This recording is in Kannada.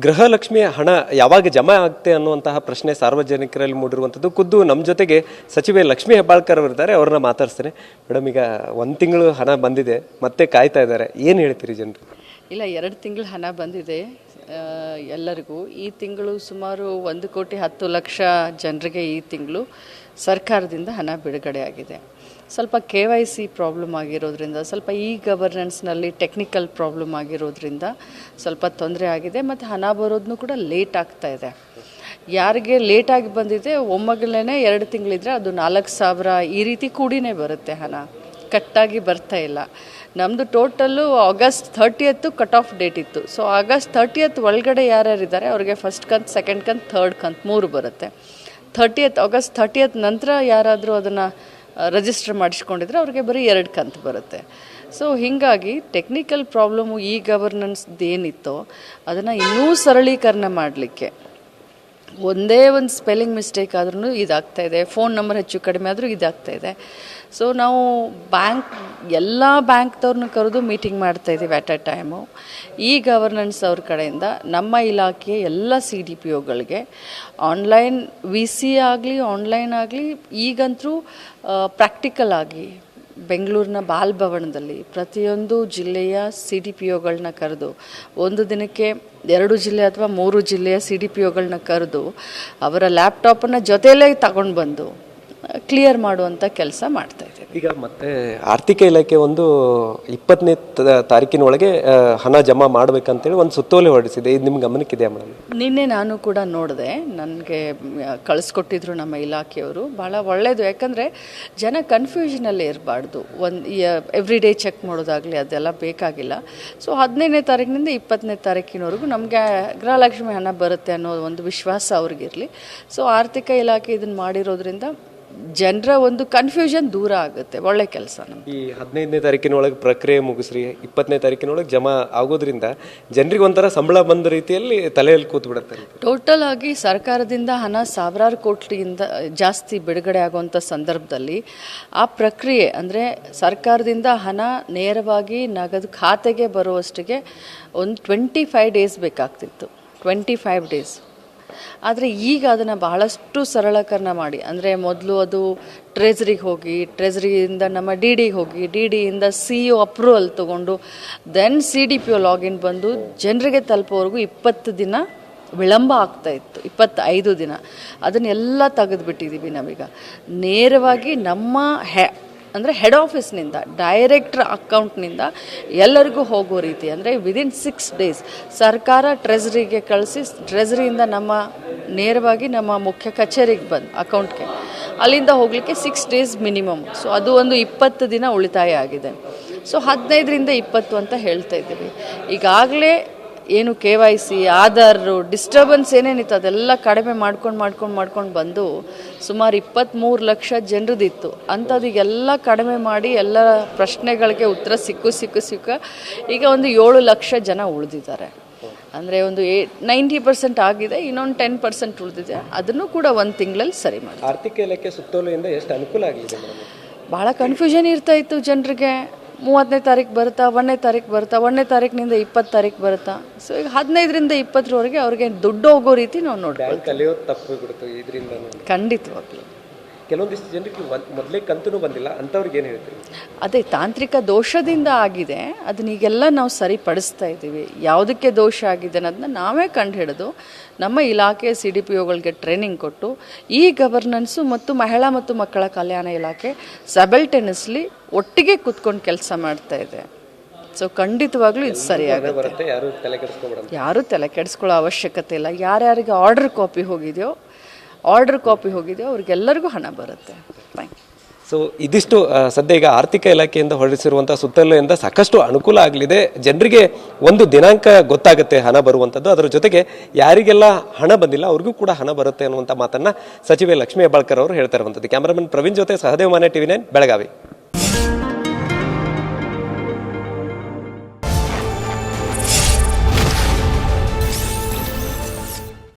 ಗೃಹಲಕ್ಷ್ಮಿಯ ಹಣ ಯಾವಾಗ ಜಮಾ ಆಗುತ್ತೆ ಅನ್ನುವಂತಹ ಪ್ರಶ್ನೆ ಸಾರ್ವಜನಿಕರಲ್ಲಿ ಮೂಡಿರುವಂಥದ್ದು. ಖುದ್ದು ನಮ್ಮ ಜೊತೆಗೆ ಸಚಿವೆ ಲಕ್ಷ್ಮೀ ಹೆಬ್ಬಾಳ್ಕರ್ ಅವರಿದ್ದಾರೆ, ಅವ್ರನ್ನ ಮಾತಾಡ್ತೇನೆ. ಮೇಡಮ್, ಈಗ 1 ತಿಂಗಳು ಹಣ ಬಂದಿದೆ, ಮತ್ತೆ ಕಾಯ್ತಾ ಇದ್ದಾರೆ, ಏನು ಹೇಳ್ತೀರಿ ಜನರು? ಇಲ್ಲ, 2 ತಿಂಗಳು ಹಣ ಬಂದಿದೆ ಎಲ್ಲರಿಗೂ. ಈ ತಿಂಗಳು ಸುಮಾರು 1,10,00,000 ಜನರಿಗೆ ಈ ತಿಂಗಳು ಸರ್ಕಾರದಿಂದ ಹಣ ಬಿಡುಗಡೆ ಆಗಿದೆ. ಸ್ವಲ್ಪ KYC ಪ್ರಾಬ್ಲಮ್ ಆಗಿರೋದ್ರಿಂದ, ಸ್ವಲ್ಪ ಗವರ್ನೆನ್ಸ್ನಲ್ಲಿ ಟೆಕ್ನಿಕಲ್ ಪ್ರಾಬ್ಲಮ್ ಆಗಿರೋದ್ರಿಂದ ಸ್ವಲ್ಪ ತೊಂದರೆ ಆಗಿದೆ. ಮತ್ತು ಹಣ ಬರೋದನ್ನು ಕೂಡ ಲೇಟ್ ಆಗ್ತಾ ಇದೆ. ಯಾರಿಗೆ ಲೇಟಾಗಿ ಬಂದಿದೆ ಒಮ್ಮೆಗಳೇ 2 ತಿಂಗಳಿದ್ರೆ ಅದು 4,000 ಈ ರೀತಿ ಕೂಡಿನೇ ಬರುತ್ತೆ, ಹಣ ಕಟ್ಟಾಗಿ ಬರ್ತಾ ಇಲ್ಲ. ನಮ್ಮದು total August 30th cut off date ಇತ್ತು. ಸೊ ಆಗಸ್ಟ್ 30th ಒಳಗಡೆ ಯಾರ್ಯಾರಿದ್ದಾರೆ ಅವ್ರಿಗೆ ಫಸ್ಟ್ ಕಂತು, ಸೆಕೆಂಡ್ ಕಂತು, ಥರ್ಡ್ ಕಂತು 3 ಬರುತ್ತೆ. ಆಗಸ್ಟ್ 30th ನಂತರ ಯಾರಾದರೂ ಅದನ್ನು ರಿಜಿಸ್ಟರ್ ಮಾಡಿಸ್ಕೊಂಡಿದ್ರೆ ಅವ್ರಿಗೆ ಬರೀ 2 ಕಂತು ಬರುತ್ತೆ. ಸೊ ಹೀಗಾಗಿ ಟೆಕ್ನಿಕಲ್ ಪ್ರಾಬ್ಲಮ್ಮು ಗವರ್ನೆನ್ಸ್ದು ಏನಿತ್ತೋ ಅದನ್ನು ಇನ್ನೂ ಸರಳೀಕರಣ ಮಾಡಲಿಕ್ಕೆ, ಒಂದೇ ಒಂದು ಸ್ಪೆಲ್ಲಿಂಗ್ ಮಿಸ್ಟೇಕ್ ಆದ್ರೂ ಇದಾಗ್ತಾಯಿದೆ, ಫೋನ್ ನಂಬರ್ ಹೆಚ್ಚು ಕಡಿಮೆ ಆದರೂ ಇದಾಗ್ತಾಯಿದೆ. ಸೊ ನಾವು ಎಲ್ಲ ಬ್ಯಾಂಕ್ದವ್ರನ್ನ ಕರೆದು ಮೀಟಿಂಗ್ ಮಾಡ್ತಾಯಿದ್ದೀವಿ ಅಟ್ ಅ ಟೈಮು. ಗವರ್ನೆನ್ಸ್ ಅವ್ರ ಕಡೆಯಿಂದ ನಮ್ಮ ಇಲಾಖೆಯ ಎಲ್ಲ CDPOಗಳಿಗೆ ಆನ್ಲೈನ್ VC ಆಗಲಿ ಆನ್ಲೈನ್ ಆಗಲಿ, ಈಗಂತೂ ಪ್ರಾಕ್ಟಿಕಲ್ ಆಗಿ ಬೆಂಗಳೂರಿನ ಬಾಲಭವನದಲ್ಲಿ ಪ್ರತಿಯೊಂದು ಜಿಲ್ಲೆಯ CDPOಗಳನ್ನ ಕರೆದು, ಒಂದು ದಿನಕ್ಕೆ 2 ಜಿಲ್ಲೆ ಅಥವಾ 3 ಜಿಲ್ಲೆಯ CDPOಗಳನ್ನ ಕರೆದು ಅವರ ಲ್ಯಾಪ್ಟಾಪನ್ನು ಜೊತೆಯಲ್ಲೇ ತಗೊಂಡು ಬಂದು ಕ್ಲಿಯರ್ ಮಾಡುವಂಥ ಕೆಲಸ ಮಾಡ್ತಾ ಇದ್ದೇವೆ. ಈಗ ಮತ್ತೆ ಆರ್ಥಿಕ ಇಲಾಖೆ ಒಂದು 20ನೇ ತಾರೀಕಿನೊಳಗೆ ಹಣ ಜಮಾ ಮಾಡಬೇಕಂತೇಳಿ ಒಂದು ಸುತ್ತೋಲೆ ಹೊರಡಿಸಿದೆ. ಇದು ನಿಮ್ಮ ಗಮನಕ್ಕಿದೆಯಾ ಮೇಡಮ್? ನಿನ್ನೆ ನಾನು ಕೂಡ ನೋಡಿದೆ, ನನಗೆ ಕಳಿಸ್ಕೊಟ್ಟಿದ್ರು ನಮ್ಮ ಇಲಾಖೆಯವರು. ಭಾಳ ಒಳ್ಳೆಯದು, ಯಾಕಂದರೆ ಜನ ಕನ್ಫ್ಯೂಷನಲ್ಲೇ ಇರಬಾರ್ದು. ಎವ್ರಿ ಡೇ ಚೆಕ್ ಮಾಡೋದಾಗಲಿ ಅದೆಲ್ಲ ಬೇಕಾಗಿಲ್ಲ. ಸೊ 15ನೇ ತಾರೀಕಿನಿಂದ 20ನೇ ತಾರೀಕಿನವರೆಗೂ ನಮಗೆ ಗೃಹಲಕ್ಷ್ಮಿ ಹಣ ಬರುತ್ತೆ ಅನ್ನೋ ಒಂದು ವಿಶ್ವಾಸ ಅವ್ರಿಗಿರಲಿ. ಸೊ ಆರ್ಥಿಕ ಇಲಾಖೆ ಇದನ್ನು ಮಾಡಿರೋದ್ರಿಂದ ಜನರ ಒಂದು ಕನ್ಫ್ಯೂಷನ್ ದೂರ ಆಗುತ್ತೆ. ಒಳ್ಳೆ ಕೆಲಸ. ಈ 15ನೇ ತಾರೀಕಿನೊಳಗೆ ಪ್ರಕ್ರಿಯೆ ಮುಗಿಸ್ರಿ, 20ನೇ ತಾರೀಕಿನೊಳಗೆ ಜಮಾ ಆಗೋದ್ರಿಂದ ಜನರಿಗೆ ಒಂಥರ ಸಂಬಳ ಬಂದ ರೀತಿಯಲ್ಲಿ ತಲೆಯಲ್ಲಿ ಕೂತು ಬಿಡುತ್ತೆ. ಟೋಟಲ್ ಆಗಿ ಸರ್ಕಾರದಿಂದ ಹಣ ಸಾವಿರಾರು ಕೋಟಿಯಿಂದ ಜಾಸ್ತಿ ಬಿಡುಗಡೆ ಆಗುವಂಥ ಸಂದರ್ಭದಲ್ಲಿ ಆ ಪ್ರಕ್ರಿಯೆ ಅಂದರೆ ಸರ್ಕಾರದಿಂದ ಹಣ ನೇರವಾಗಿ ನಗದು ಖಾತೆಗೆ ಬರುವಷ್ಟಿಗೆ ಒಂದು 25 ಡೇಸ್ ಬೇಕಾಗ್ತಿತ್ತು, 25 ಡೇಸ್. ಆದರೆ ಈಗ ಅದನ್ನು ಬಹಳಷ್ಟು ಸರಳೀಕರಣ ಮಾಡಿ, ಅಂದರೆ ಮೊದಲು ಅದು ಟ್ರೆಜರಿಗೆ ಹೋಗಿ, ಟ್ರೆಜರಿಯಿಂದ ನಮ್ಮ DDಗೆ ಹೋಗಿ, DDಯಿಂದ CO ಅಪ್ರೂವಲ್ ತೊಗೊಂಡು ದೆನ್ CDPO ಲಾಗಿನ್ ಬಂದು ಜನರಿಗೆ ತಲುಪೋವರೆಗೂ 20 ದಿನ ವಿಳಂಬ ಆಗ್ತಾಯಿತ್ತು, 25 ದಿನ. ಅದನ್ನೆಲ್ಲ ತೆಗೆದುಬಿಟ್ಟಿದ್ದೀವಿ ನಾವೀಗ. ನೇರವಾಗಿ ನಮ್ಮ ಅಂದರೆ ಹೆಡ್ ಆಫೀಸ್ನಿಂದ ಡೈರೆಕ್ಟ್ರ್ ಅಕೌಂಟ್ನಿಂದ ಎಲ್ಲರಿಗೂ ಹೋಗೋ ರೀತಿ, ಅಂದರೆ ವಿದಿನ್ 6 ಡೇಸ್ ಸರ್ಕಾರ ಟ್ರೆಜರಿಗೆ ಕಳಿಸಿ, ಟ್ರೆಜರಿಯಿಂದ ನೇರವಾಗಿ ನಮ್ಮ ಮುಖ್ಯ ಕಚೇರಿಗೆ ಬಂದು ಅಕೌಂಟ್ಗೆ ಅಲ್ಲಿಂದ ಹೋಗಲಿಕ್ಕೆ 6 ಡೇಸ್ ಮಿನಿಮಮ್. ಸೊ ಅದು ಒಂದು 20 ದಿನ ಉಳಿತಾಯ ಆಗಿದೆ. ಸೊ 15ರಿಂದ 20 ಅಂತ ಹೇಳ್ತಾ ಇದ್ದೀವಿ. ಈಗಾಗಲೇ ಏನು KYC, ಆಧಾರು, ಡಿಸ್ಟರ್ಬೆನ್ಸ್ ಏನೇನಿತ್ತು ಅದೆಲ್ಲ ಕಡಿಮೆ ಮಾಡ್ಕೊಂಡು ಬಂದು ಸುಮಾರು 23 ಲಕ್ಷ ಜನರದಿತ್ತು. ಅಂಥದಿಗೆಲ್ಲ ಕಡಿಮೆ ಮಾಡಿ ಎಲ್ಲ ಪ್ರಶ್ನೆಗಳಿಗೆ ಉತ್ತರ ಸಿಕ್ಕು ಈಗ ಒಂದು 7 ಲಕ್ಷ ಜನ ಉಳಿದಿದ್ದಾರೆ. ಅಂದರೆ ಒಂದು 90% ಆಗಿದೆ, ಇನ್ನೊಂದು 10% ಉಳಿದಿದೆ. ಅದನ್ನು ಕೂಡ 1 ತಿಂಗಳಲ್ಲಿ ಸರಿ ಮಾಡಿ. ಆರ್ಥಿಕ ಇಲಾಖೆ ಸುತ್ತೋಲೆಯಿಂದ ಎಷ್ಟು ಅನುಕೂಲ ಆಗಿದೆ? ಭಾಳ ಕನ್ಫ್ಯೂಷನ್ ಇರ್ತಾಯಿತ್ತು ಜನರಿಗೆ. 30ನೇ ತಾರೀಕು ಬರುತ್ತಾ, 1ನೇ ತಾರೀಕು ಬರುತ್ತಾ, 1ನೇ ತಾರೀಕಿನಿಂದ 20 ತಾರೀಕು ಬರುತ್ತಾ. ಸೊ ಈಗ 15ರಿಂದ 20ರವರೆಗೆ ಅವ್ರಿಗೆ ದುಡ್ಡು ಹೋಗೋ ರೀತಿ ನಾವು ನೋಡ್ತೀವಿ. ಖಂಡಿತವಾಗ್ಲೂ ಕೆಲವೊಂದಿಷ್ಟು ಜನರಿಗೆ ಮೊದಲೇ ಕಂತೂ ಬಂದಿಲ್ಲ, ಅಂಥವ್ರಿಗೆ ಏನು ಹೇಳ್ತೀವಿ? ಅದೇ ತಾಂತ್ರಿಕ ದೋಷದಿಂದ ಆಗಿದೆ. ಅದನ್ನೀಗೆಲ್ಲ ನಾವು ಸರಿಪಡಿಸ್ತಾ ಇದ್ದೀವಿ. ಯಾವುದಕ್ಕೆ ದೋಷ ಆಗಿದೆ ಅನ್ನೋದನ್ನ ನಾವೇ ಕಂಡು ಹಿಡಿದು ನಮ್ಮ ಇಲಾಖೆ CDPOಗಳಿಗೆ ಟ್ರೈನಿಂಗ್ ಕೊಟ್ಟು ಗವರ್ನೆನ್ಸು ಮತ್ತು ಮಹಿಳಾ ಮತ್ತು ಮಕ್ಕಳ ಕಲ್ಯಾಣ ಇಲಾಖೆ ಸಬಲ್ಟೇನಿಯಸ್ಲಿ ಒಟ್ಟಿಗೆ ಕೂತ್ಕೊಂಡು ಕೆಲಸ ಮಾಡ್ತಾ ಇದೆ. ಸೊ ಖಂಡಿತವಾಗ್ಲೂ ಇದು ಸರಿಯಾಗುತ್ತೆ. ಯಾರೂ ತಲೆ ಕೆಡಿಸ್ಕೊಳ್ಳೋ ಅವಶ್ಯಕತೆ ಇಲ್ಲ. ಯಾರ್ಯಾರಿಗೆ ಆರ್ಡರ್ ಕಾಪಿ ಹೋಗಿದೆಯೋ ಅವ್ರಿಗೆಲ್ಲರಿಗೂ ಹಣ ಬರುತ್ತೆ. Thank you. ಸೊ ಇದಿಷ್ಟು ಸದ್ಯ ಈಗ ಆರ್ಥಿಕ ಇಲಾಖೆಯಿಂದ ಹೊರಡಿಸಿರುವಂಥ ಸುತ್ತೋಲೆಯಿಂದ ಸಾಕಷ್ಟು ಅನುಕೂಲ ಆಗಲಿದೆ. ಜನರಿಗೆ ಒಂದು ದಿನಾಂಕ ಗೊತ್ತಾಗುತ್ತೆ ಹಣ ಬರುವಂಥದ್ದು. ಅದರ ಜೊತೆಗೆ ಯಾರಿಗೆಲ್ಲ ಹಣ ಬಂದಿಲ್ಲ ಅವ್ರಿಗೂ ಕೂಡ ಹಣ ಬರುತ್ತೆ ಅನ್ನುವಂಥ ಮಾತನ್ನು ಸಚಿವೆ ಲಕ್ಷ್ಮೀ ಹೆಬ್ಬಾಳ್ಕರ್ ಅವರು ಹೇಳ್ತಾ ಇರುವಂಥದ್ದು. ಕ್ಯಾಮರಾಮನ್ ಪ್ರವೀಣ್ ಜೊತೆ ಸಹದೇವ್ ಮಾನೆ, TV9 ಬೆಳಗಾವಿ.